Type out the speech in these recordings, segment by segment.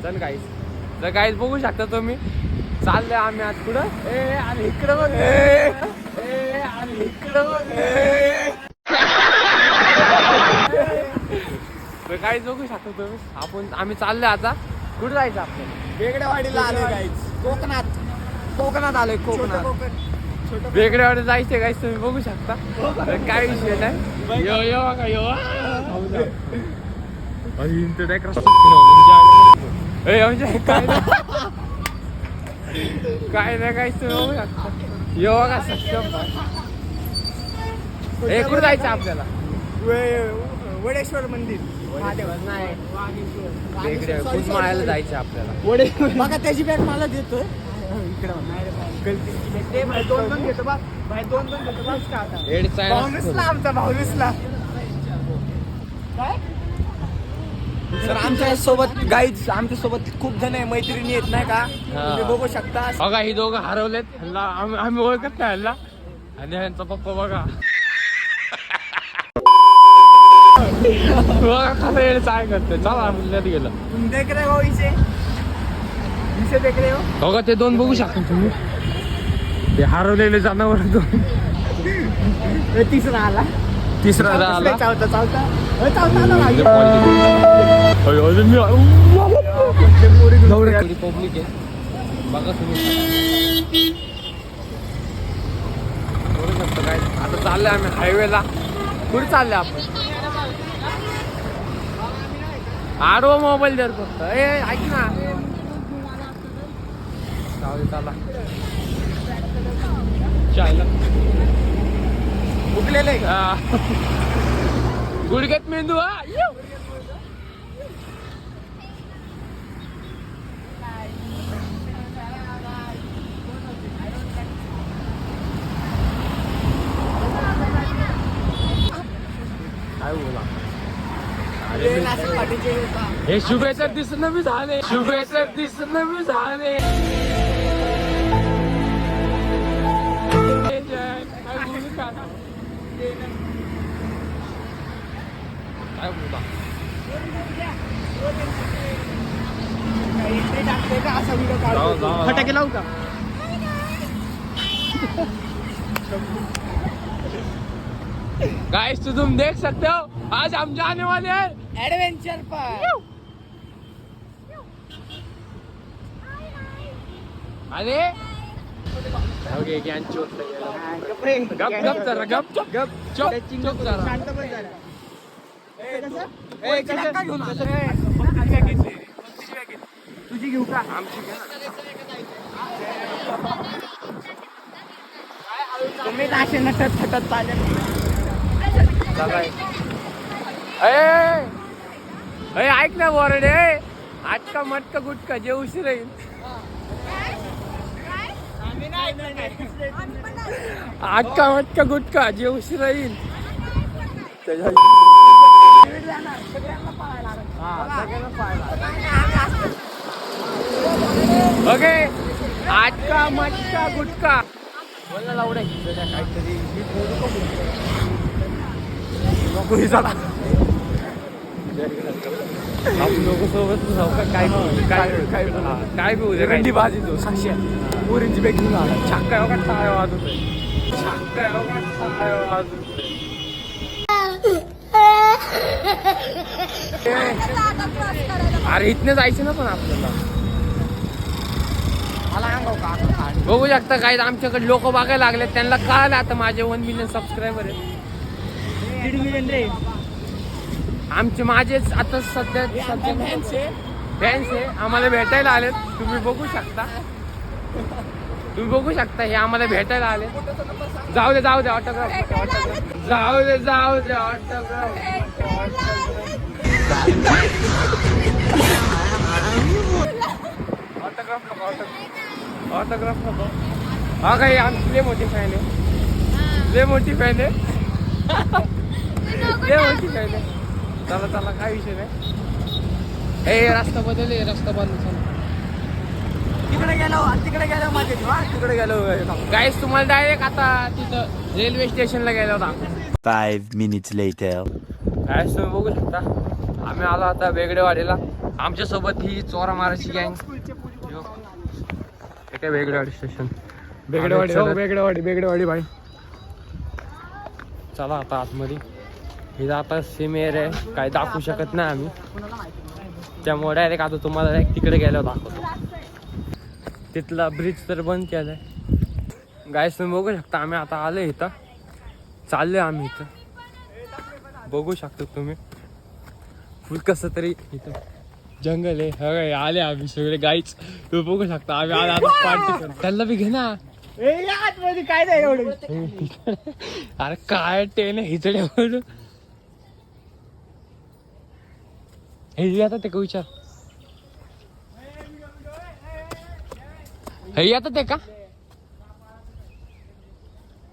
चल गाईस, तर गाईस बघू शकता तुम्ही चाललोय आम्ही आज कुठं. आणि इकडं बघ, आणि इकडं बघ. तर गाईस बघू शकता तुम्ही आम्ही चाललोय आता. कुठं जायचं आपल्याला? वेगळ्यावाडीला आलोय गाईज. कोकणात आलोय. कोकणात वेगळ्यावाडी जायचे गाईस, तुम्ही बघू शकता. तर काय विषय नाही. यो यो का यो काय नाही काय तुम्ही बघू शकता. यो का सक्षम. हे कुठं जायचं आपल्याला? वडेश्वर मंदिर. वेगळे कुसमाळ्याला जायचं आपल्याला. बघा त्याची बॅग मला देतोय. दोन घेतो बघ भाई, दोन घेतो बस का आता. भाऊनुसला आमचा भाऊनुसला. काय सर आमच्या सोबत गाईज, आमच्या सोबत खूप जण आहे, मैत्रिणी येत नाही का, तुम्ही बघू शकता. बघा ही दोघं हरवलेत. आम्ही ओळखत नाही ह्याला. आणि ह्यांचा पप्पा बघा बघा कसं यायचं काय करते. चला आपण त्यात गेलं. देख रे हो इसे देख रे हो. बघा ते दोन बघू शकता तुम्ही, ते हरवलेले जनावर दोन. तिसरा आला. चालता पब्लिक आहे बघा तुम्ही. बघू शकता काय. आता चाललंय आम्ही हायवेला. कुठे चाललंय आपण? आडवा मोबाईल दर फक्त. ऐक ना, चला चायला उकलेले गुडघ्यात मेंदू. काय बोला. हे शुभेच्छा दिसणं बी झाले. शुभेच्छा दिसणं बी झाले. काय बोला. फटाके लावू का? गाइस तो तुम देख सकते हो आज हम जाने वाले हैं एडवेंचर पर. अरे ओके ज्ञान चोट गप गप जरा गप गप चुप चुप जरा. शांत बस जरा. तुझी घेऊ का? आमची घे तुम्ही असे नटत थटत चालले. ना ऐक ना बोरडे. आटका मटका गुटका जे उशीर येईल. आटका मटका गुटका जे उशीर येईल. ओके आटका मटका गुटका बोलला लावडे काहीतरी नको झाला. आपण लोक सोबत काय काय काय बी उद्या रंडी बाजी तो साक्षी पोरींची बॅग घेऊन आला. छक्का एवढा टाळ्या वाजवतोय. छक्का एवढा टाळ्या वाजवतोय. अरे इथनं जायचं ना पण आपल्याला. बघू शकता काय आमच्याकडे लोक बघायला लागले. त्यांना कळालं आता माझे 1 मिलियन सबस्क्रायबर आहेत. 1.5 मिलियन रे आमचे माझेच आता सध्या फॅन्स आहे. आम्हाला भेटायला आलेत. तुम्ही बघू शकता. हे आम्हाला भेटायला आले. जाऊ दे ऑटोग्राफ जाऊ दे ऑटोग्राफ नको. हा काही आमची लय मोठी फॅन आहे. लय मोठी फॅन आहे. चला काय विषय नाही. हे रस्ता बदल. रस्ता बंद. तिकडे गेलो माझे तिकडे गेलो. गाईस तुम्हाला डायरेक्ट आता तिथं रेल्वे स्टेशनला गेलो होता. 5 minutes later. गाईस तुम्ही बघू शकता आम्ही आलो आता वेगळेवाडीला. आमच्या सोबत ही चोरा माराची गँग. काय वेगळेवाडी स्टेशन, वेगळेवाडी भाई. चला आता आतमध्ये. इथं आता सीमेर आहे, काय दाखवू शकत नाही आम्ही, त्यामुळे डायरेक्ट आता तुम्हाला डायरेक्ट तिकडे गेल्यावर दाखवतो. तिथला ब्रिज तर बंद केलाय. गाईस तुम्ही बघू शकता, आम्ही आता आलो इथं, चाललोय आम्ही इथं. बघू शकतो तुम्ही फुल कसं तरी इथं जंगल आहे. हवे आले आम्ही सगळे गाईच. तुम्ही बघू शकता आम्ही आलो आता पार्टी करून. त्यांना बी घे ना. काय नाही एवढं. अरे काय टेन हिचड्या हे आता ते का विचार, हे आता ते का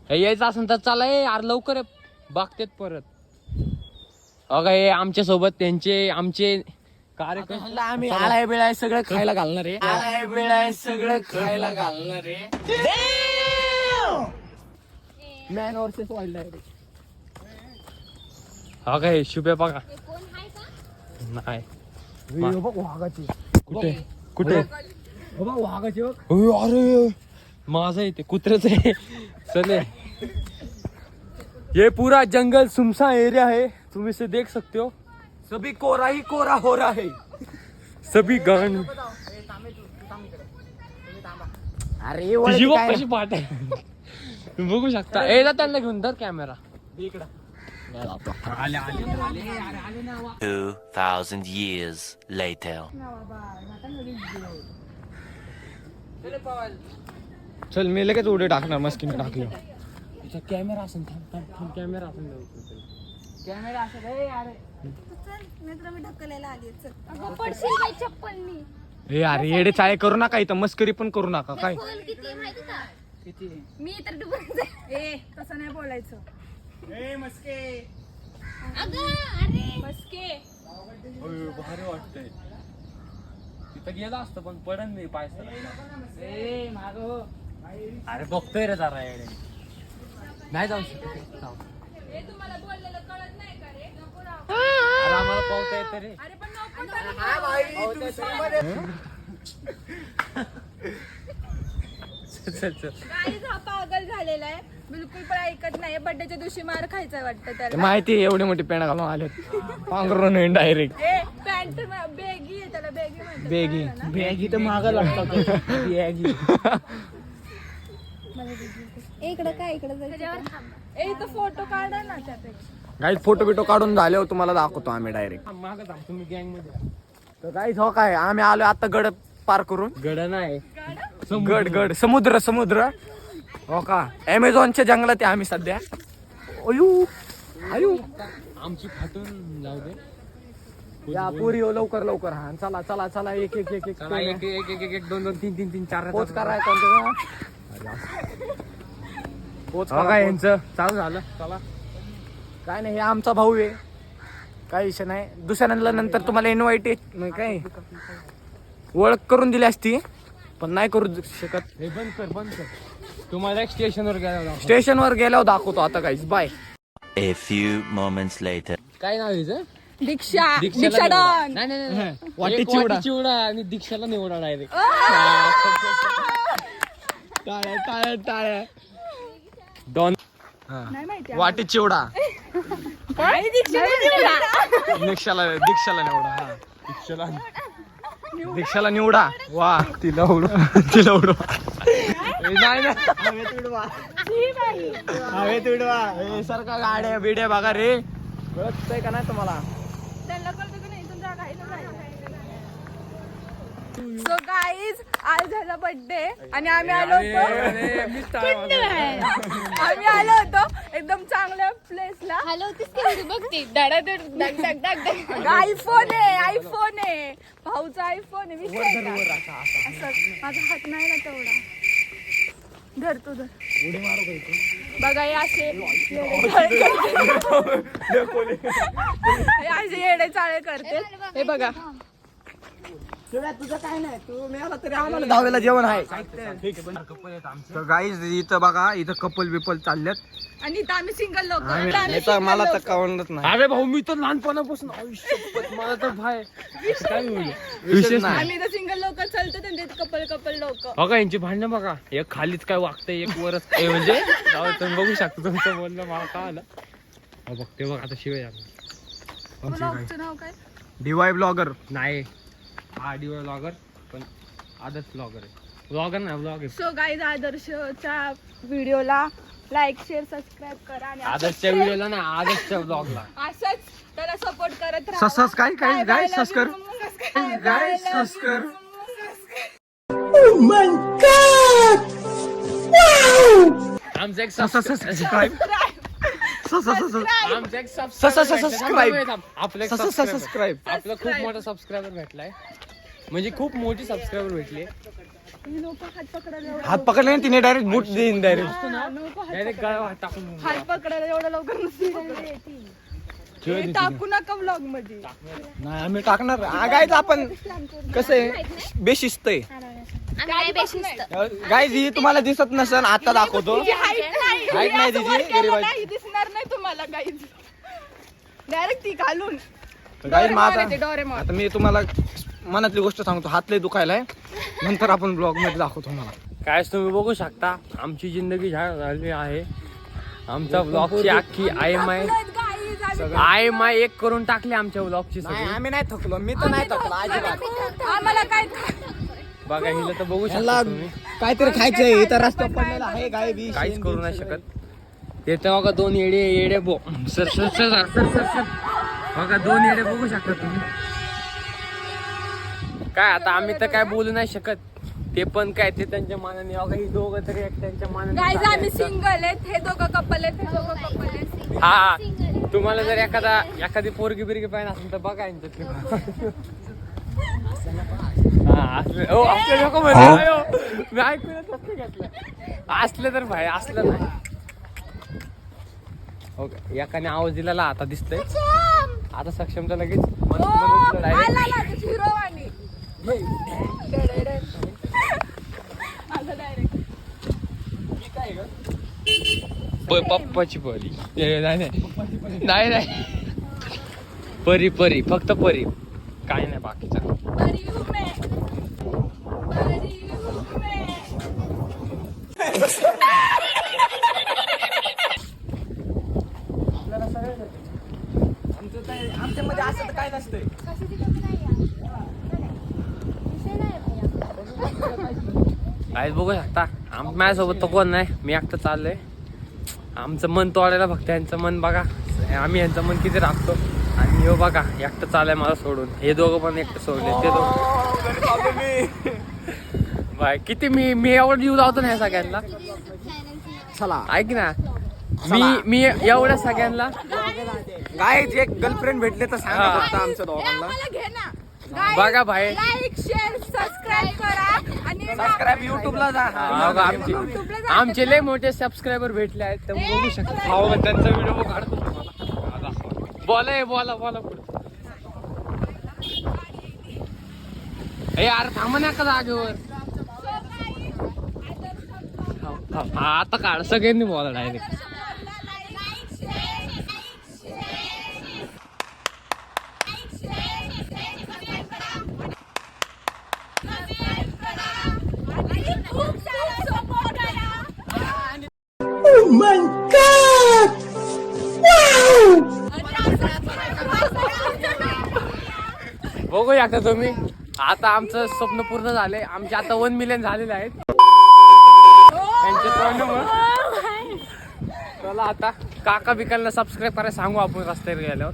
हे यायचं असेल तर चला. यार लवकर बघतेत परत. अगं हे आमच्या सोबत त्यांचे आमचे कार्यक्रम. आम्ही आलाय बिळाय सगळं खायला घालणार आहे. आलाय बिळाय सगळं खायला घालणार आहे. मॅन वर्सेस वाईल्ड आहे. अगं हे शुभे बघा. नाही वाघाची कुठे कुठे वाघाची बघ. अरे माझं इथे कुत्र्याच आहे. चले ये पूरा जंगल सुमसा एरिया है, तुम इसे देख सकते हो. सभी कोरा ही कोरा हो रहा है. सभी गण अरे कशी पाठ आहे. तुम्ही बघू शकता. एकदा त्यांना घेऊन धर कॅमेरा. 2,000 years later. चल मी लगेच उडी टाकणार. मस्किन टाकली. कॅमेरा असेल, कॅमेरा असेल. कॅमेरा असेल. पडशील बाई चप्पलनी. हे अरे येडे चाळे करू नका इथं. मस्करी पण करू नका. काय खोल किती माहिती का? मी तर डुबून तसं नाही बोलायचं. अगं अरे मस्के भारी वाटतंय. तिथं गेला असतं पण पडन नाही पाय. अरे बघतोय रे जरा येडे. नाही जाऊ शकत. हे तुम्हाला बोललेलं कळत नाही का रे? नको राव. अरे आम्हाला पावता येतं रे. अरे पण नको करू. चल चल. गाईज हा पागल झालेला आहे, बिलकुल पण ऐकत नाही. बर्थडेच्या दिवशी मार खायचा वाटतं त्याला. माहिती आहे, एवढी मोठी पेंडा घालून आले पांघरून डायरेक्ट. ए पॅन्ट बेगी आहे त्याला. बेगी म्हणतात. बेगी कळलं ना? बेगी तर मागं लागतात. बेगी इकडं काय इकडं त्याच्यावर ए इथं फोटो काढा ना त्यापेक्षा. गाईज फोटो बिटो काढून झाल्यावर तुम्हाला दाखवतो आम्ही डायरेक्ट. मागं थांब तुम्ही गँग मध्ये. तर गाईज हो काय आम्ही आलो आता गड पार करून. गड नाही गड समुद्र हो का. अमेझॉनच्या जंगलात आहे आम्ही सध्या. अयो आमची फाटून जाऊ दे. या पुरी हो लवकर लवकर. हा चला चला चला. एक एक एक एक चला, एक एक एक एक 2 2 3 3 3 4 पोच करायचा पोच हो काय यांचं चालू झालं. चला काय नाही. हे आमचा भाऊ आहे, काही विषय नाही. दुसऱ्यांना नंतर तुम्हाला इन्व्हाइट काय ओळख करून दिली असती पण नाही करू शकत. हे बंद कर. तुम्हाला एक स्टेशनवर गेला. स्टेशनवर गेल्यावर दाखवतो आता काहीच. Bye. A few moments later. काय नाव आहे हिचं? दीक्षा डॉन. नाही वाटी एक चिवडा. चिवडा आणि दीक्षाला निवडा डायरेक्ट. टाळ्या टाळ्या टाळ्या. डॉन नाही माहिती. वाटी चिवडा. दीक्षाला निवडा. हा दीक्षाला निवडा. वा तिला उडवा. नाही हवेत उडवा. सारखा गाड्या बिड्या बघा रे. कळतंय का नाही तुम्हाला? त्यांना कळतं की नाही तुमच्या घाईला जायचं. सो गाईज आज झाला बर्थडे आणि आम्ही आलो होतो एकदम चांगल्या प्लेसला. हॅलो होतीस की एवढी बघते धडाधड धक धक धक धक. आयफोन आहे भाऊचा आयफोन आहे. विषय आहे का? असं माझा हात नाही ना तेवढा. धर तू धर. बघा हे असे येडे चाळे करते. हे बघा तुझं काय नाही तू मिळाला तरी आम्हाला दहावीला जेवण आहे. तर गाईज इथं बघा इथं कपल बिपल चालल्यात आणि इथं आम्ही सिंगल लोक नाही तर मला तर कळवणच नाही. अरे भाऊ मी तर लहानपणापासून आयुष्य मला तर भाय काय बोलू विशेष नाही. आम्ही इथं सिंगल लोक चालतो त्यांचे कपल कपल लोक. बघा यांची भांडणं बघा, एक खालीच काय वागतंय एक वरच काय म्हणजे जाऊ तुम्ही बघू शकता तुमचं बोलणं मला काय आलं. बघते बघ आता शिवाय ब्लॉगचं नाव काय? डीवाय ब्लॉगर नाही हा डिओ ब्लॉगर पण आदर्श ब्लॉगर आहे. ब्लॉगर नाही ब्लॉगर. सो गाईज आदर्शच्या व्हिडिओला लाईक शेअर सबस्क्राईब करा आणि आदर्शच्या व्हिडिओला ना आदर्शच्या ब्लॉगला असंच त्याला सपोर्ट करत राहा. ससास काय काय गाय सस्कर गाय सस्कर आमचं एक सबस्क्राईब आमचं एक सबस्क्राईब आपलं एक सबस्क्राईब आपलं खूप मोठा सबस्क्रायबर भेटलाय, म्हणजे खूप मोठी सबस्क्रायबर भेटले. नको हात पकडायला एवढं- हात पकडले ना तिने डायरेक्ट बूट देईन डायरेक्ट. नको हात- डायरेक्ट गळा टाकून हात पकडायला एवढं लवकर नसते. हे टाकू नका व्लॉग मध्ये. नाही आम्ही टाकणार गायच आपण कसं आहे बेशिस्त आहे गायज ही तुम्हाला दिसत नसेल आता दाखवतो. Height नाही तिची, गरीब आहे. नाही दिसणार नाही तुम्हाला गाईज. डायरेक्ट ती घालून गायज माझा डोरेमॉन. आता मी तुम्हाला मनातली गोष्ट सांगतो. हात लय दुखायलाय नंतर आपण ब्लॉग मध्ये दाखवतो मला. काय तुम्ही बघू शकता आमची जिंदगी झाली आहे. आमच्या ब्लॉगची अख्खी आय एक करून टाकली आमच्या ब्लॉगची नाही सगळी. आम्ही नाही थकलो. मी तर नाही थकलो अजिबात. आम्हाला काय बघा हिला तर बघू याला शकता तुम्ही काहीतरी खायचंय इथं रस्ता पडलेला आहे गाय बी काहीच करू नाही शकत. ते तर बघा दोन येडे बो sir sir sir sir sir sir बघा दोन येडे बघू शकता तुम्ही. काय आता आम्ही तर काय बोलू नाही शकत. ते पण काय ते त्यांच्या मानाने बघा ही दोघं तरी एक त्यांच्या गाईज आम्ही मानाने. सिंगल आहेत. हे दोघं कपल आहेत. हे दोघं कपल आहेत. हा तुम्हाला जर एखादी पोरगी बिरगी पाहिजे असेल तर बघा यांच्यातली. हा असले नको म्हणजे मी ऐकूनच नसते घेतलं. असले तर भाई असलं नाही. ओके एकाने आवाज दिलेला आता दिसतंय. आता सक्षमता लगेच डायरेक्ट हिरोवाणी पप्पाची परी नाही परी परी फक्त परी काय नाही बाकीचं. आमच्यामध्ये असं तर काय नसतंय. काय बघू शकता माझ्यासोबत तर कोण नाही. मी एकटं चाललोय. आमचं मन तोडायला फक्त यांचं मन बघा. आम्ही यांचं मन किती राखतो. आणि हो बघा एकटं चाललंय मला सोडून. हे दोघं पण एकटं सोडले ते दोघं. बाय किती मी एवढं जीव लावतो ना ह्या सगळ्यांना. चला ऐक ना मी एवढ्या सगळ्यांना गाय एक गर्लफ्रेंड भेटले तर सांगा हा. फक्त आमच्या दोघांना. बघा भाई लाईक शेअर सबस्क्राईब करा आणि सबस्क्राईब युट्यूबला जा. बघा आमचे लय मोठे सबस्क्रायबर भेटले आहेत तर बघू शकता. हो त्यांचा व्हिडिओ काढतो तुम्हाला. बोला पुढे. हे यार थांबा ना का जागेवर. हा आता काढ सगळ्यांनी बोला डायरेक्ट. बघू आता तुम्ही. आता आमचं स्वप्न पूर्ण झालंय. आमचे आता 1 मिलियन झालेले आहेत त्यांच्या तोंडामुळं. चला आता काका बिकांना सबस्क्राईब करायला सांगू आपण रस्त्यावर गेल्यावर.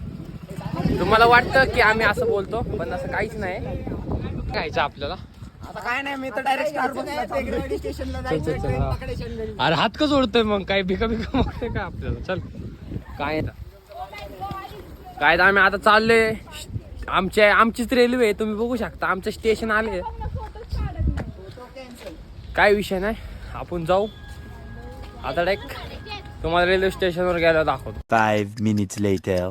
तुम्हाला वाटतं की आम्ही असं बोलतो पण असं काहीच नाही. खायचं आपल्याला. आता काय नाही मी तर डायरेक्ट स्टारबक्सला जायचं. अरे हात का जोडतोय मग काय भिका मागतोय का आपल्याला. चल काय आम्ही आता चाललोय. आमचीच रेल्वे तुम्ही बघू शकता. आमचं स्टेशन आले. काय विषय नाही आपण जाऊ आता डायरेक्ट. तुम्हाला रेल्वे स्टेशनवर गेल्यावर दाखवतो. 5 minutes later.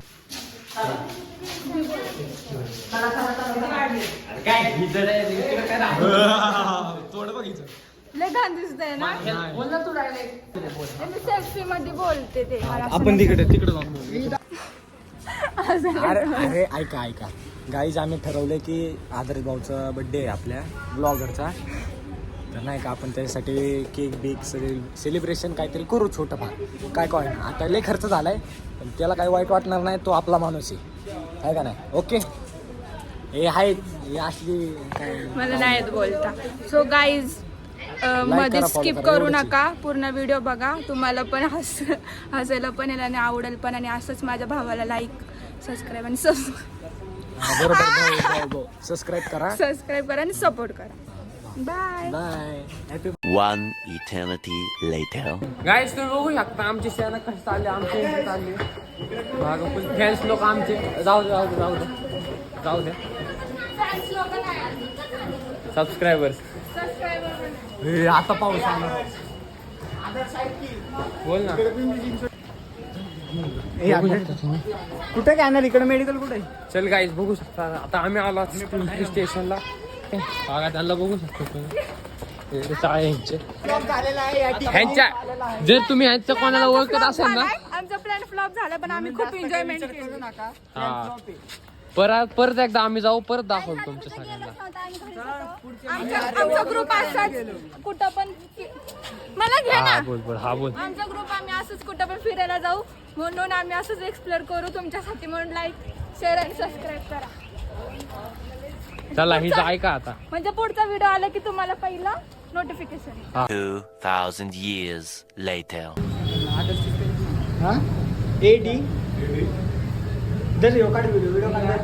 तोड बघितलं लय घाण दिसतंय ना मी सेल्फी मध्ये बोलते ते मला असं आपण तिकडे जाऊन असं अरे अरे ऐका गाईज आम्ही ठरवलंय की आदर्श भाऊचा बर्थडे आहे आपल्या ब्लॉगरचा तर नाही का आपण त्याच्यासाठी केक बेक सेलिब्रेशन काहीतरी करू छोटं फार काय ना आता लय खर्च झालाय पण त्याला काही वाईट वाटणार नाही तो आपला माणूस आहे का नाही ओके हे आहेत हे असली काय मला नाही येत बोलता सो गाईज मध्ये करा, स्किप follow करा, करू एवढंच नका पूर्ण व्हिडिओ बघा तुम्हाला पण हसायला पण येईल आणि आवडेल पण आणि असंच माझ्या भावाला लाईक सबस्क्राईब आणि बरोबर सबस्क्राईब करा सबस्क्राईब करा आणि सपोर्ट करा bye bye happy One eternity later. Guys तुम्ही बघू शकता आमची सेना कशी चालली आमची चालली फॅन्स लोक आमचे जाऊ द्या सबस्क्रायबर्स आता पाऊस आला बोल ना कुठे काय ना इकडे मेडिकल कुठे चल गाईस बघू शकता आता आम्ही आलो स्टेशनला बघा त्यांना बघू शकतो ह्यांच्या जर तुम्ही ह्यांच्या कोणाला ओळखत असाल ना आमचा प्लॅन फ्लॉप झाला पण आम्ही खूप एन्जॉयमेंट केलं हा परत एकदा आम्ही जाऊ परत दाखवतो तुमच्या सगळ्यांना आमचा ग्रुप असाच कुठं पण मला घे ना बोल आमचा ग्रुप आम्ही असंच कुठं पण फिरायला जाऊ म्हणून आम्ही असंच एक्सप्लोर करू तुमच्यासाठी म्हणून लाईक शेअर आणि सबस्क्राईब करा चला हिचं ऐका आता म्हणजे पुढचा व्हिडिओ आला की तुम्हाला पहिला नोटिफिकेशन 2,000 years later. हाँ AD इधर काट वीडियो काट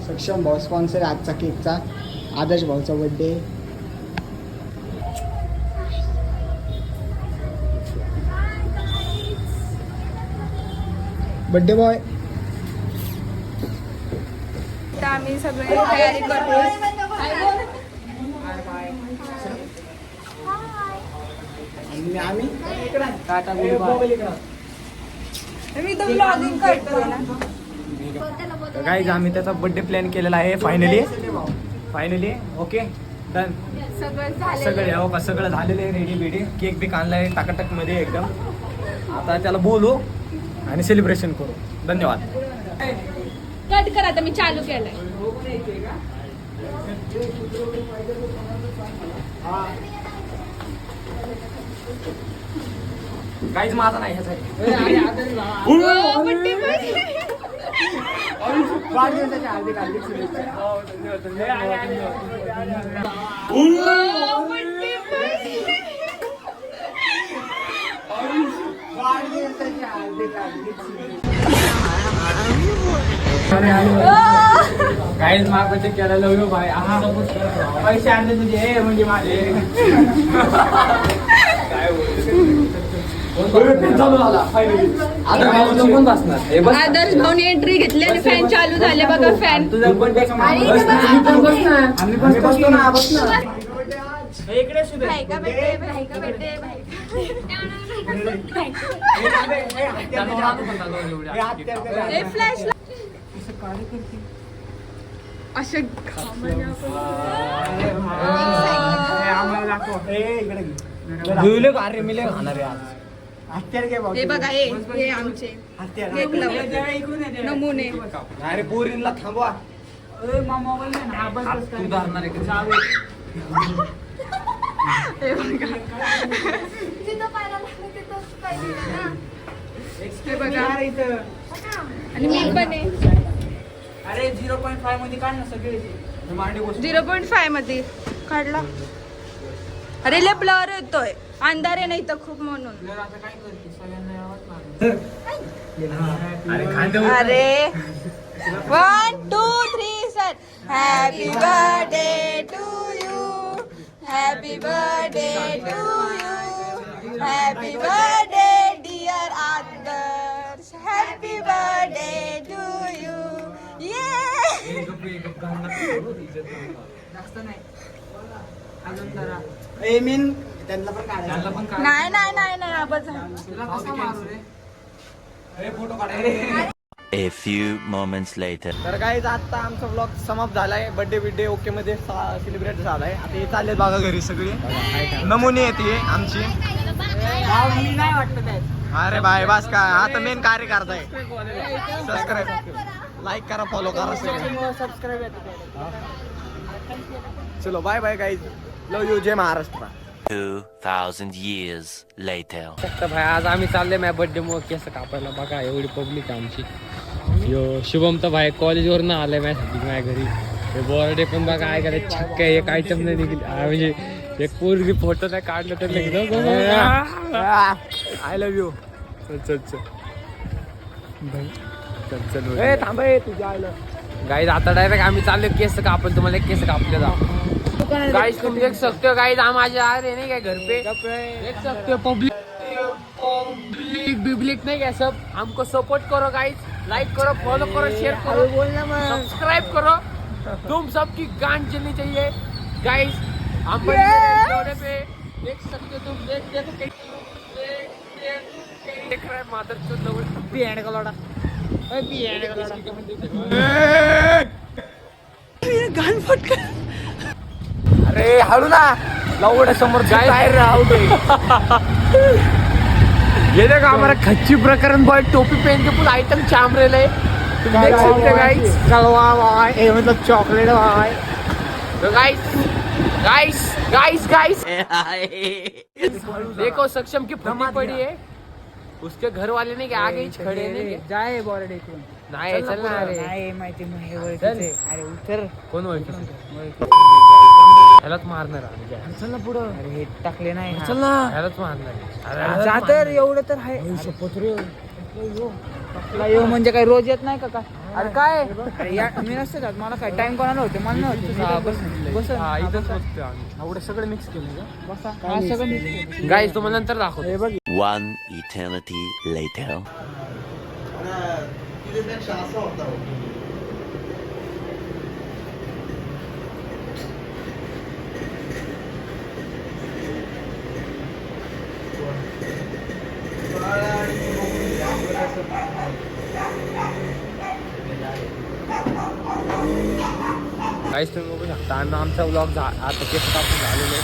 सक्षम भाऊ स्पॉन्सर आजचा केकचा आदर्श भाऊचा बर्थडे बर्थडे बॉय आम्ही सगळे तयारी करतो आम्ही मी तर ब्लॉगिंग करतो ना गाईज आम्ही त्याचा बर्थडे प्लॅन केलेला आहे फायनली ओके डन सगळे हो का सगळं झालेलं आहे रेडी बेडी केक बी आणलाय टाकाटक मध्ये एकदम आता त्याला बोलू आणि सेलिब्रेशन करू धन्यवाद कट कर आता मी चालू केलंय गाईज माझा नाही ह्यासाठी वाढदिवसाच्या हार्दिक हार्दिक शुभेच्छा वाढदिवसाच्या हार्दिक हार्दिक गाईज मागचे केला लव भाई पैसे आणले तुझे म्हणजे माझे आदर्श भाऊनी एंट्री घेतली आणि फॅन चालू झाले बघा फॅन आम्ही बसतो ना इकडे भाईका भेटते भाईका भेटते फ्लॅश असे अरे मिले खाणार आहे आज हत्यार घे भाऊ हे बघा हे आमचे केक लवर नमुने अरे पोरींला थांबवा तू धरणार आहे का? हे बघा हे बघा आणि मी पण आहे अरे 0.5 मध्ये काढ ना सगळे 0.5 मध्ये काढला अरे लय ब्लर येतोय अंधार आहे नाही तर खूप म्हणून अरे 1 2 3 sir happy birthday to you happy birthday to you happy birthday dear Adarsh happy birthday to you ये मीन त्यांना पण काढायचं. नाही नाही नाही नाही आवाज A few moments later. तर काय आता आमचा ब्लॉग समाप्त झालाय. बर्थडे बिड्डे ओके मध्ये सेलिब्रेट झालाय. आता हे चालले बघा घरी सगळी नमुने येते आमची. मी नाही वाटत आहे. अरे बाय बस काय आता मेन कार्य करताय. सबस्क्राईब लाईक करा फॉलो करा सगळे. चलो bye bye guys. Love you. जय महाराष्ट्र. 2,000 years later. तर भाई आज आम्ही चालले माझ्या बर्थडे मुळे केस कापायला. बघा एवढी पब्लिक आहे आमची. यो शुभम तर भाई कॉलेजवर ना आलाय माझ्यासाठी माझ्या घरी. हे बर्थडे पण बघा काय करायचं छक्क एक आयटम नाही निघली. म्हणजे एक पोरगी फोटो नाही काढलं तर आय लव्ह यू. चल थांब तुझ्या आलं गाईज. आता डायरेक्ट आम्ही चाललो केस कापल. तुम्हाला एक केस कापले जा गाइस. तुम देख सकते हो गाइस हम आज आ रहे हैं क्या घर पे. देख सकते हो पब्लिक बिब्लिक नहीं क्या सब. हमको सपोर्ट करो गाइस. लाइक करो फॉलो करो शेयर करो सब्सक्राइब करो. तुम सबकी गांड चलनी चाहिए गाइस. हम पे देख सकते हो तुम. देख रहे मादर चोद बिहान का लौड़ा. अरे हळू ना लवड समोर काय राहू दे. ये देखो हमारा खच्ची प्रकरण बॉय टोपी पहन के पूरा आइटम चाम रहे ले. तुम देख सकते हो गाइस. कलवा भाई मतलब चॉकलेट भाई. तो गाइस गाइस गाइस गाइस देखो सक्षम की फटी पड़ी है. उसके घर वाले ने क्या आगे ही खड़े नहीं जाए बॉर्डर इकडून. नाही चल ना रे. नाही माहिती चल. अरे उतर. कोण ओळखी ह्यालाच मारणार आहे. चल ना पुढं. अरे हे टाकले नाही. चल ना ह्यालाच मारणार आहे. जा तर एवढं तर आहे. येऊ म्हणजे काय रोज येत नाही का काय. अरे काय मी नसते जात. मला काय टाइम कोणाला होते मला नव्हते. बस इथंच बसतोय आम्ही. एवढं सगळं मिक्स केलं का. बसा सगळं मिक्स केलं. गाईस तुम्हाला नंतर दाखवतो. बघ 1 eternity later. गाईस तुम्ही बघू शकता आम्ही आमचा ब्लॉग आता केस कापून झालेलो आहे.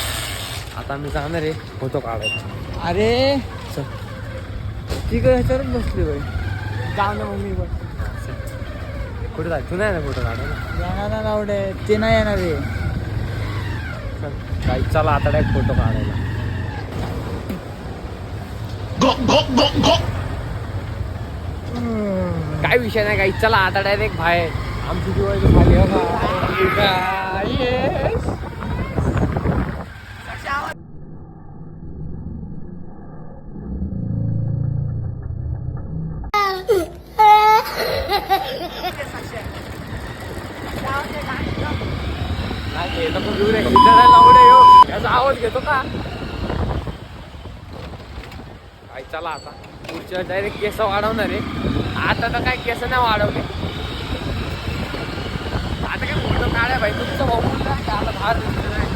आता आम्ही जाणार आहे फोटो काढायचा. अरे ठीक आहे ह्याच्यावरच बसली बाई. जाऊ ना मम्मी बस. कुठे जाय तू नाही ना फोटो काढायला. जाणार ना एवढे ते नाही येणार आहे. गाईस चला आता डायरेक्ट फोटो काढायला. काय विषय नाही गाईस चला आता डायरेक्ट बाहेर. आमची दिवाळी खाली याचा आवाज घेतो का. काय चला आता पुढच्या डायरेक्ट केस वाढवणार आहे. आता तर काय केस नाही वाढवले. आता काय फोटो काढाय भाई. तुमचा भाऊ बोलला आता बाहेर दिसतो नाही.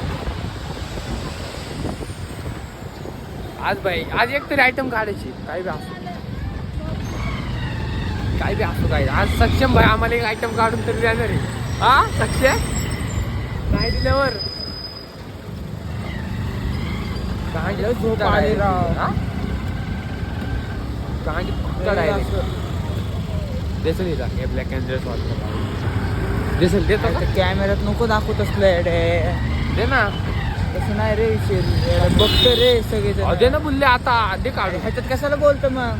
आज भाई आज एक तरी आयटम काढायची. काय बी असो काय बी असो काय. आज सक्षम भाई आम्हाला एक आयटम काढून तरी देणार आहे. हा सक्षम नाही दिल्यावर झोप आली राव. दिसेल हे ब्लॅक अँड ड्रेस वाटतं. दिसेल देतो का? कॅमेऱ्यात नको दाखवत असलं दे ना. तसं नाही रे बघत रे सगळे. दे ना बोलले आता दे काढू. ह्याच्यात कशाला बोलतो मग.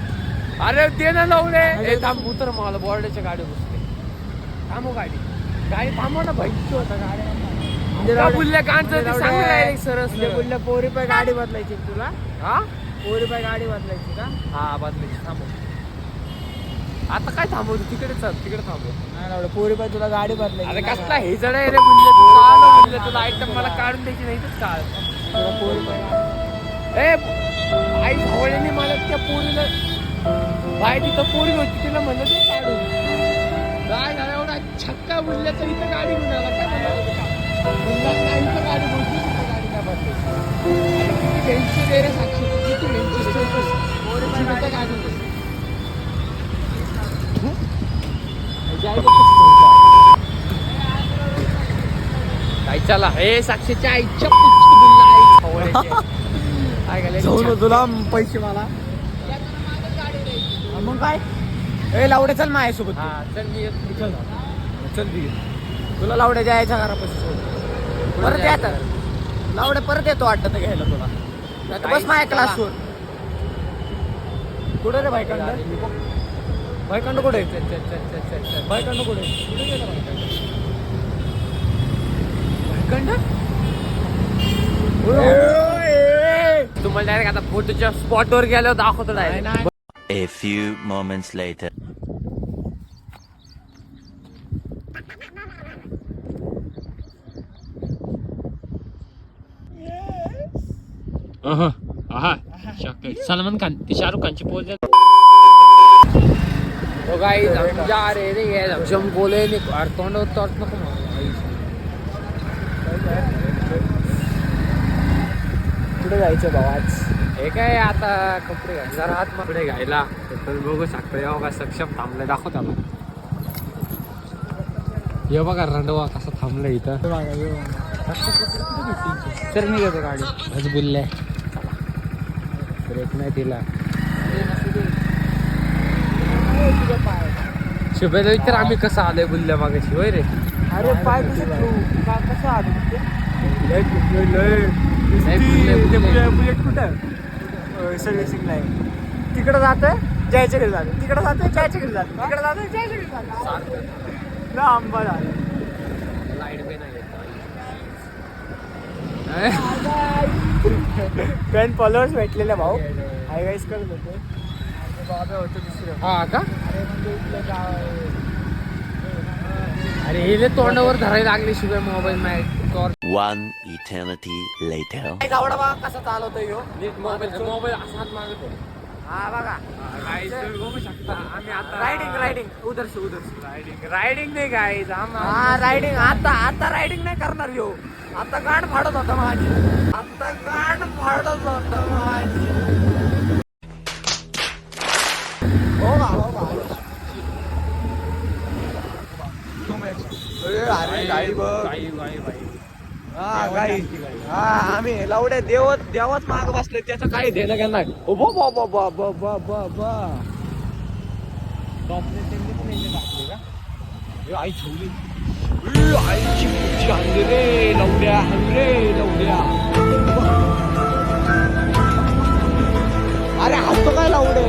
अरे दे ना लावले. हे थांब उतर मला बॉर्डेच्या गाडी बसते. थांबव गाडी. गाडी थांबव ना भाई. होता गाडी बोलल्या काढचं सांग सरस बोलल्या पोरी पाय गाडी बदलायची तुला. हा पोरी पाय गाडी बदलायची का. हा बदलायची. थांबव आता काय थांबवतो. तिकडे चल तिकडे थांबव. नाही पोरी पाय तुला गाडी बदलायची. अरे कसला हे जड आहे रे बोलले. तू काढलं बोलले तुला आयटम मला काढून द्यायची नाही तर काढ. तुला पोरी पाय. ए आई भावड्याने मला त्या पोरीला बाय तिथं पोरी होती तिला म्हणलं ते काढून. काय झालं एवढा छक्का बोलल्या तर इथं गाडी घेऊन आला. काय बोलला नाही इथं गाडी बोलली. गाडी काय चला हे साक्षीच्या आईच्या पुच्छ बुल्ला काय घालायचं? जाऊन तुला पैसे मला मग काय ए लावडे चल माझ्यासोबत हा चल मी येतो. चल चल दी तुला लावड्या जायच्या घरापासून परत या तर लावड्या परत येतो वाटतं घ्यायला तुला नाहीतर बस माझ्या क्लासवर कुठे रे बायकांड बायकांड कुठे बायकांड कुठे कुठे गेला बायकांड तुम्हाला डायरेक्ट आता फोटोच्या स्पॉटवर गेल्यावर दाखवतो direct. A few moments later. Salman Khan ती शाहरुख खानची पोज तो गाई जा रे रे ये जम बोले तोंड तोट नको कुठे जायचं भाऊ आज हे काय आता कपडे घ्यायला राहत मग पुढे घ्यायला तर बघू शकतो या बघा सक्षम थांबलाय दाखवत आला हे बघा रंडवा कसा थांबलाय इथं तर मी घेतो गाडी आज बोलले ब्रेक नाही दिला शुभेला विचार आम्ही कसं आलोय बोलल्या मागाशी होय रे अरे पाय कसं आलं बुलेट कुठं सर्व्हिसिंगला आहे तिकडं जातोय जयच्या घरी जातं तिकडं जातोय जयच्या घरी जातं तिकडं जातोय जयच्या घरी जातं आंबा झाला लाईट बी नाही फॅन फॉलोअर्स भेटलेले भाऊ हाय गाईस करत होते बाबा होतं दुसरं हा का अरे म्हणजे इथलं गाव आहे. अरे हे तोंडावर धरायला लागले शिवाय मोबाईल नाही One eternity later. आवडा बा कसा चालवतोय ह्यो मोबाईल असा हात मागतो हा बघा बघू शकता आम्ही आता रायडिंग उधर से रायडिंग नाही काय हा रायडिंग आता रायडिंग नाही करणार ह्यो आता गाण फाडत होता माझी आता गाण फाडत होता माझी हो बा अरे गाडी बघ हा गाई हा आम्ही लावड्या देवच माग बसले त्याचं काही देणं घेणार बा बा बा बा बा बा बा बा आई ठेवली आईची पुढची हल्ली रे लवड्या हल्ले लवड्या अरे हसतो काय लावडे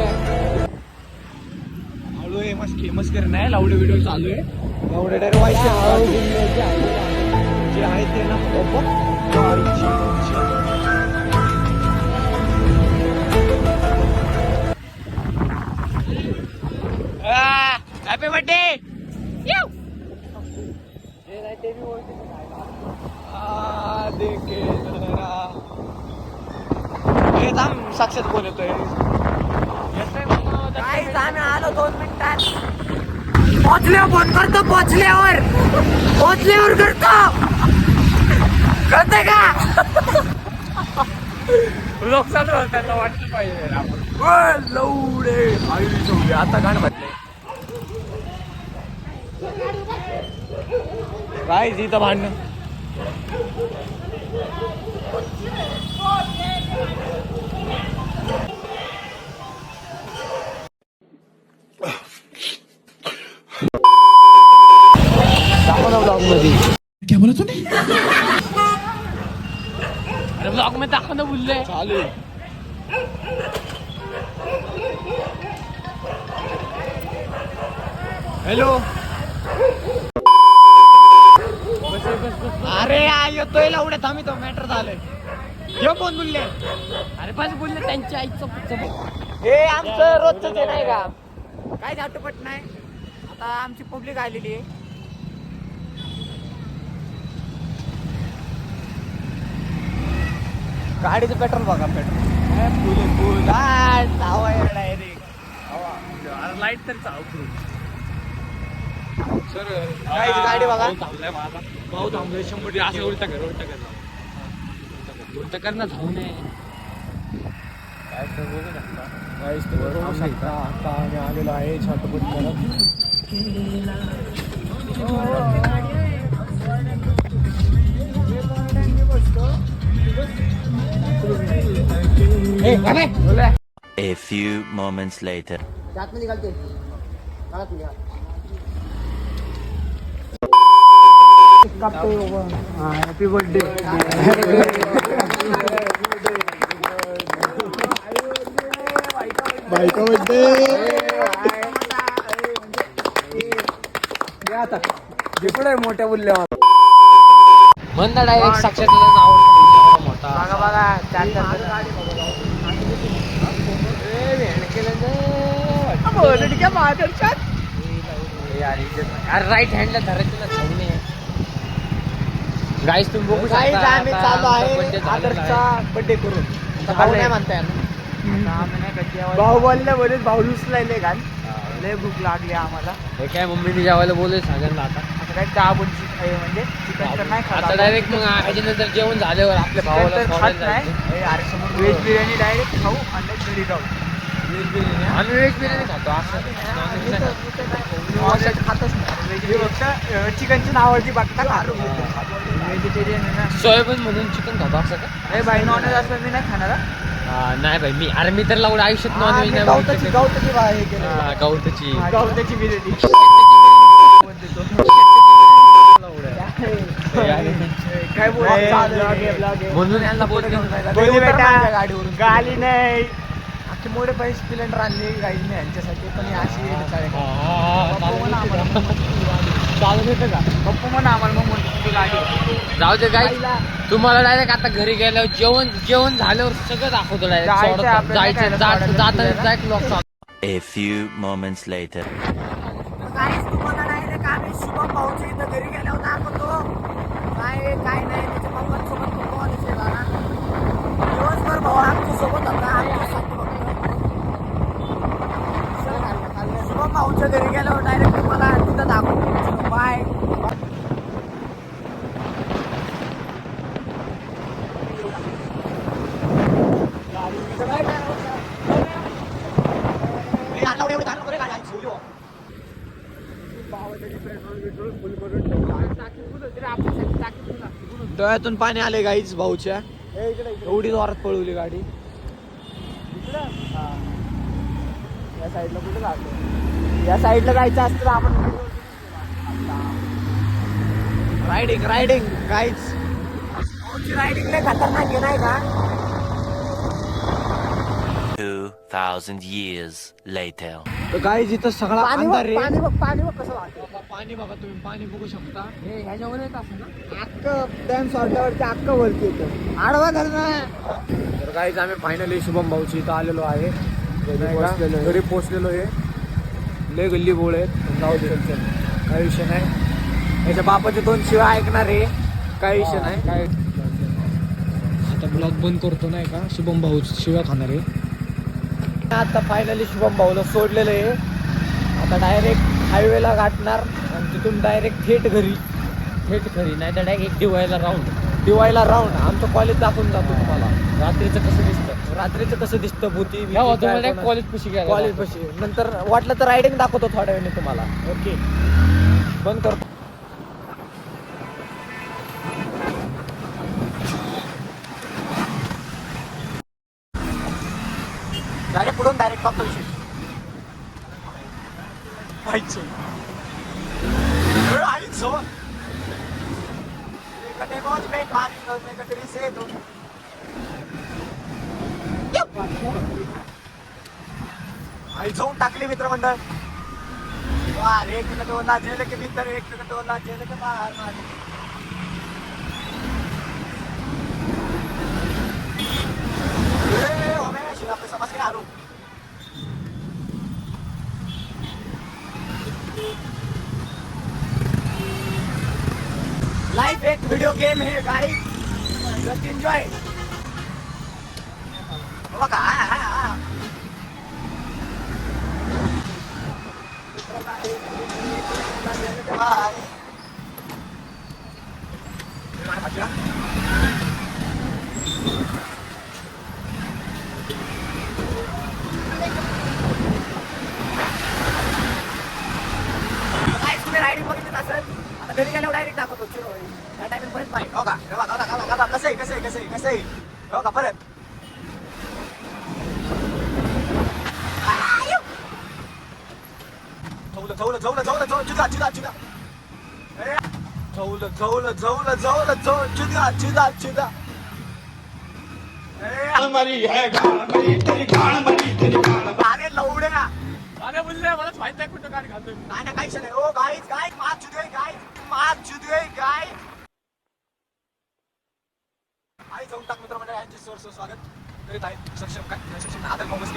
हळू आहे मस्त कर नाही लावडे व्हिडिओ चालू आहे लावडे डायरेक्ट व्हायचे जे आहे ते ना हॅपी बर्थडे साक्षात कोण येतोय आम्ही आलो 2 मिनिटात पोचल्यावर फोन करतो पोचल्यावर करतो कळतंय का लोक चालू त्यांना वाटलं पाहिजे लवडे आई आता गाणं म्हटलंय काय इथं भांडणं अरे ब्लॉग मध्ये दाखव ना बोलले चालू हॅलो अरे येतोय लावड्या थांबी तो मॅटर झालंय हे कोण बोलले अरे पण बोलले त्यांच्या आईचं पुढचं हे आमचं रोजच ते नाही का काय झाटपट नाही आता आमची पब्लिक आलेली आहे गाडीचं पेट्रोल बघा पेट्रोल फुल डायरेक्ट लाईट तर चालू सर गाडी बघा थांबलाय माझा भाऊ थांबलाय 100 असं उलटा कर गोष्ट करणं धावू नये काय तर बघू शकता. गाईस तुम्ही बघू शकता आता आम्ही आलेलो आहे छाटोपट करत. A few moments later. Happy birthday. बायका बड्डे पुढे मोठ्या बोलल्यावर म्हणता डायरेक्ट साक्षात नाव मोठा बघा बघा चार अरे राईट हँडला धरायचं ना धावणे. गाईस तुम्ही बघू Guys, शकता आम्ही आता चाललो आमचा आहे birthday झालेला आदर्शचा आहे. बर्थडे करून. भाऊ नाही म्हणताय भाऊ बोलले बोलत भाऊ लुसलाय घाल. लय भूक लागली आम्हाला. हे काय मम्मीने जेवायला बोलले सगळ्यांना आता आता काय चहा बुंची म्हणजे चिकन तर नाही खात. आता डायरेक्ट मग ह्याच्यानंतर जेवण झाल्यावर आपल्या भावाला चिकन तर खात सोडायला नाही. जायचं. ए, अरे समोर व्हेज बिर्याणी डायरेक्ट खाऊ आणि घरी जाऊ. आम्ही व्हेज बिर्याणी खातो असं non-veg नाही खात. नॉनव्हेज खातच नाही. फक्त चिकनची नावाची बघता खातो. व्हेजिटेरियन आहे ना. सोयाबीन म्हणून चिकन खातो असं का? ए बाई नॉनव्हेज असं मी नाही खाणार हा. नाही भाई मी तर लावड आयुष्यात नॉनव्हेज नाही गवताची बघितलं. गवताची बाई हे केलं. गवताची गवताची बिर्याणी. काय बोलायचं म्हणून यांना बोलतो बोली बेटा गाली नाही अख्खे मोठे पैसे सिलेंडर आणले गाडी नाही यांच्यासाठी पण हे अशी चालू येतं का? पप्पा म्हणा आम्हाला मग मोठी गाडी जाऊ दे काय तुम्हाला डायरेक्ट आता घरी गेल्यावर जेवण झाल्यावर सगळं दाखवतो जायचंय आपल्याला डायरेक्ट खायला जाताना सोडायला. डायरेक्ट ब्लॉग चालू. A few moments later. आम्ही शुभम भाऊच्या इथं घरी गेल्यावर दाखवतो काय काय नाही त्याच्या पप्पांसोबत पप्पा दिवसभर भाऊ आमच्या सोबत होता शुभम भाऊच्या घरी गेल्यावर डायरेक्ट तुम्हाला तिथं दाखवतो बाय. डोळ्यातून पाणी आले गाईच भाऊच्या. एवढी जोरात पळवली गाडी. या साईडला कुठे जातो? या साईडला जायचं असतं तर आपण रायडिंग रायडिंग गाईच. रायडिंग लय खतरनाक आहे नाही का? 2,000 years later. तर गाईज इथं सगळा अंधार आहे. पाणी बघ कसं वाटतं. पाणी बघा तुम्ही पाणी बघू शकता. ह्याच्यावर येत असं ना अक्क डॅम सॉर्टावरती अक्क वरती येतं. आडवा धरणं. तर गाईज आम्ही फायनली शुभम भाऊची इथं आलेलो आहे. घरी पोचलेलो आहे. लय गल्ली बोळ आहेत. जाऊ दे चल काही विषय नाही. याच्या बापाचे 2 शिव्या ऐकणार आहे. काही विषय नाही. काय आता ब्लॉग बंद करतो नाही का? शुभम भाऊ शिव्या खाणार आहे. आता फायनली शुभम भाऊला सोडलेलं आहे. आता डायरेक्ट हायवेला गाठणार आणि तिथून डायरेक्ट थेट घरी नाही तर डायरेक्ट एक दिवायला राऊंड दिवायला राहून आमचं कॉलेज दाखवून जातो तुम्हाला. रात्रीचं कसं दिसतं रात्रीचं कसं दिसतं भूती कॉलेज पशी गेला कॉलेज पाशी. नंतर वाटलं तर रायडिंग दाखवतो थोड्या वेळाने तुम्हाला. ओके बंद करतो. डायरेक्ट पुढून डायरेक्ट बघतो विषय. जाऊन टाकली मित्रमंडळ. एक मिनिट ओला जेल के भीतर एक मिनिट ओला जेल के बाहर मारली. समज के आलो. लाइफ एक वीडियो गेम है गाइस. Just enjoy. बघा कसं आहे हो का परत अरे लवड्या अरे बोलले मलाच माहित नाही कुठं गाडी घालतोय काय ना काहीच नाही ओ गाईज गाईज मात जुदे गाय आई जाऊन टाक मित्र मंडळी यांचे सर स्वागत करीत आहेत सक्षम काय सक्षम आदर कॉमर्स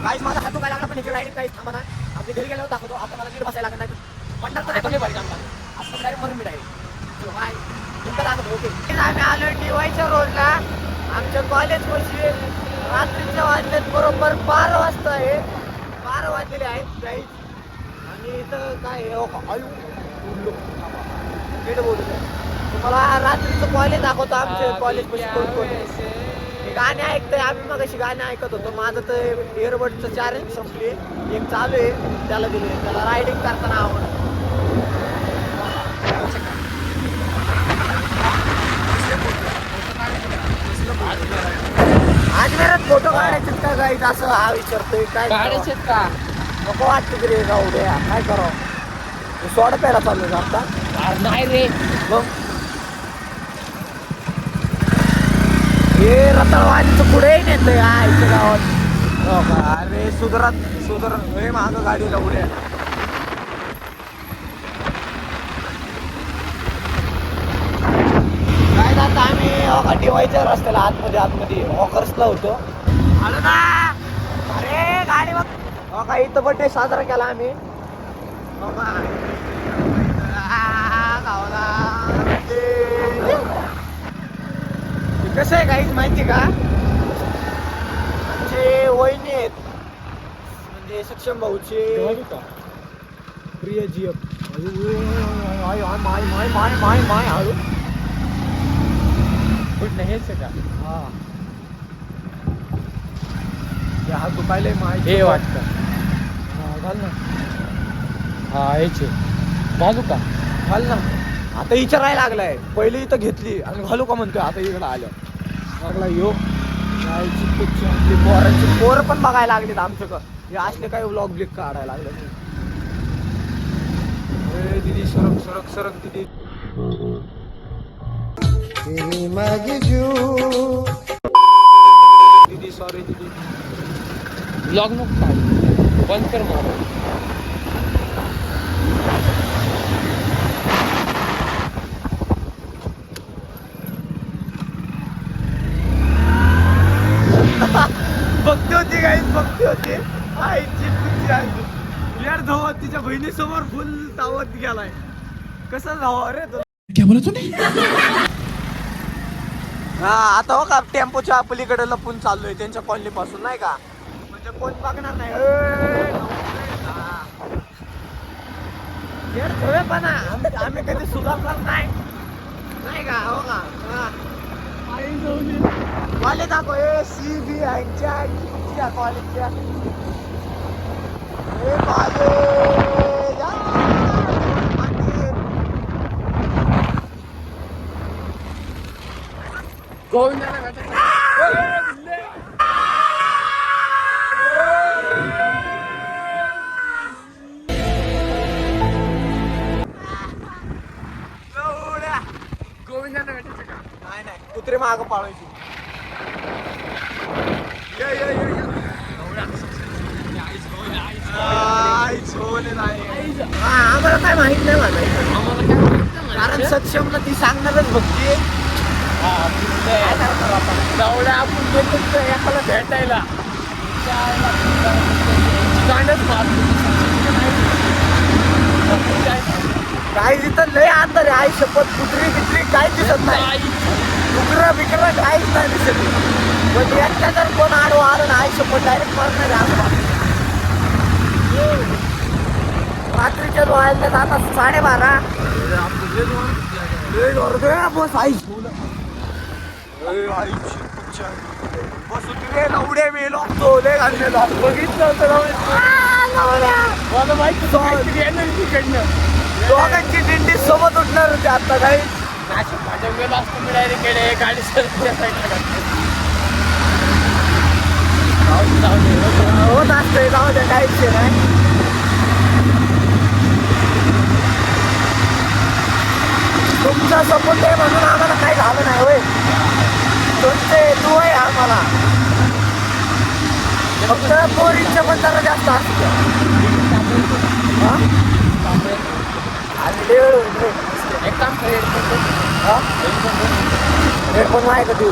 गाईज माझा हातू काय लागला पण इकडे राईड काहीच थांबा नाही आपली घरी गेल्यावर दाखवतो आता मला नीट बसायला लागत नाही पंढर तर नाही पाहिजे आम्हाला असं डायरेक्ट मरून मी डायरेक्ट चलो बाय तुमचं दाखवतो ओके आम्ही आलो टीवायच्या रोडला आमच्या कॉलेज वर्षी रात्रीच्या वाजल्यात बरोबर 12 वाजता आहे 12 वाजलेले आहेत गाईज आणि इथं काय आयु नीट बोलू तुम्हाला रात्रीचं कॉलेज दाखवतो आमचे कॉलेज कोण हे गाणे ऐकतोय आम्ही मग अशी गाणे ऐकत होतो माझं तर एअरबडचं चार्जिंग संपली एक चालू आहे त्याला दिले त्याला रायडिंग करताना आवडतं अजमेरात फोटो काढायचे का गाईज असं हा विचारतोय काय काढायचे का नको वाटतं तरी जाऊ द्या काय करावं सोडा प्यायला चालू आहे आता नाही रे मग हे रताळवाडीचं पुढे नेत आईच्या गावात हो का अरे सुधर हे मागं गाडीला उड्या काय जात आम्ही टिवायच्या रस्त्याला आतमध्ये ऑकर्सला होतो आलो ना अरे गाडी बघ हो का इथं बड्डे साजरा केला आम्ही हो का गावाला कसं आहे काहीच माहिती का आमचे वहिनी आहेत म्हणजे सक्षम भाऊचे प्रिय जीएफ माय हळू कुठलं हेच आहे का हा हा तू पाहिले माहिती हे वाटतं हा घाल ना हा हेच घालू का घाल ना आता विचारायला लागलाय पहिले इथं घेतली आणि घालू का म्हणतोय आता इकडं आलं लागला यो आपली पोरांची पोरं पण बघायला लागलीत आमच्याकडं हे असले काही व्लॉग ब्लिक काढायला लागले दिदी सरक दिदी दीदी सॉरी दीदी ब्लॉग नको काढ बंद कर मला बघते होती गाईच बघते होती आईची यार धावत तिच्या बहिणीसमोर फुल धावत गेलाय कसं धाव अरे तो हा आता हो का टेम्पोच्या पलीकडे लपून चाललोय त्यांच्या कॉलनी पासून नाही का म्हणजे कोण बघणार नाही पण आम्ही कधी सुधारणार नाही का हो का कॉलेज दाखव CB यांच्या कॉलेजच्या हे कॉलेज नाही कुत्रे माग पाळायची आम्हाला काय माहित नाही मला कारण सक्षमला ती सांगणारच बघते तेवढ्या आपण गेलो एखादा भेटायला काय तिथं लय अंतर आहे आई शपथ कुत्री काय दिसत नाही डुकरं बिकरं काहीच नाही दिसत पण एकट्या जर कोण आडवा आलं ना आई शपथ डायरेक्ट मरणार आहे रात्रीच्या वाजल्यात आता 12:30 बस आई बस उतरे लवडे मेलो लय घाललेला बघितलं होतं मला माहिती दोघांची दिंडी सोबत उठणार होती आता काही माझ्या वेळ असतो मी डायरेक्ट गाडी होत असतंय जाऊ द्या काही विषय नाही तुमचा सपोर्ट आहे म्हणून आम्हाला काही झालं नाही होय तुमचे तू आहे आम्हाला फक्त पोरींच्या पण जरा जास्त असते आणि वेळ होईल रे. एक काम कर हा? हेडफोन आहे का देऊ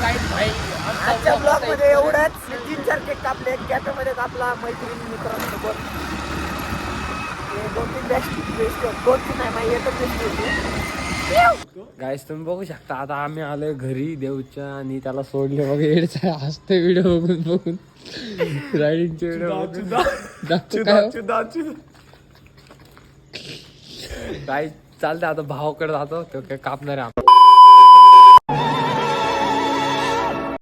आजच्या ब्लॉग मध्ये एवढंच 3-4 केक कापले कॅफेमध्ये कापला मैत्रिणी मित्रांसोबत हे 2-3 बेस्ट 2-3 नाही माझी एकच बेस्ट होती गाईस तुम्ही बघू शकता आता आम्ही आलोय घरी देऊच्या आणि त्याला सोडले बघ एडचा हसते व्हिडिओ बघून रायडिंगचे व्हिडिओ काय चालतं आता भावाकडे जातो तो काय कापणार आहे